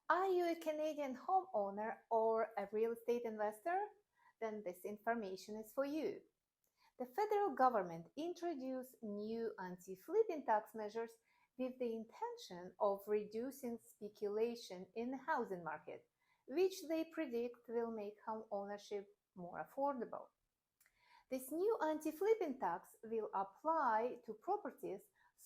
Are you a Canadian homeowner or a real estate investor? Then this information is for you. The federal government introduced new anti-flipping tax measures with the intention of reducing speculation in the housing market, which they predict will make home ownership more affordable. This new anti-flipping tax will apply to properties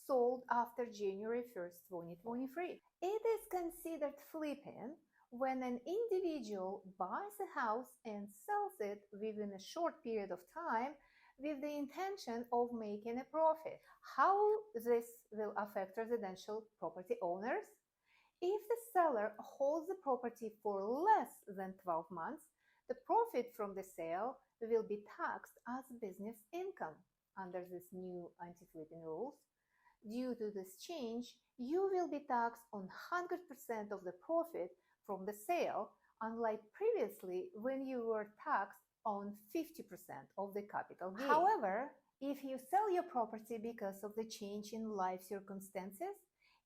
sold after January 1st, 2023. It is considered flipping when an individual buys a house and sells it within a short period of time with the intention of making a profit. How this will affect residential property owners? If the seller holds the property for less than 12 months, the profit from the sale will be taxed as business income under this new anti-flipping rules. Due to this change, you will be taxed on 100% of the profit from the sale, unlike previously when you were taxed on 50% of the capital gain. However, if you sell your property because of the change in life circumstances,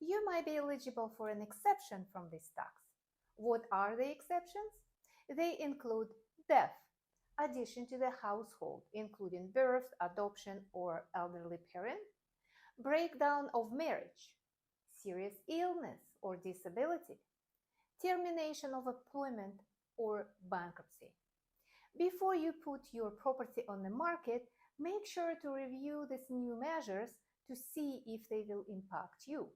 you might be eligible for an exception from this tax. What are the exceptions? They include death, addition to the household, including birth, adoption, or elderly parent, breakdown of marriage, serious illness or disability, termination of employment, or bankruptcy. Before you put your property on the market, make sure to review these new measures to see if they will impact you.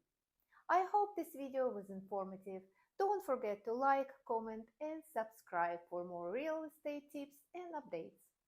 I hope this video was informative. Don't forget to like, comment, and subscribe for more real estate tips and updates.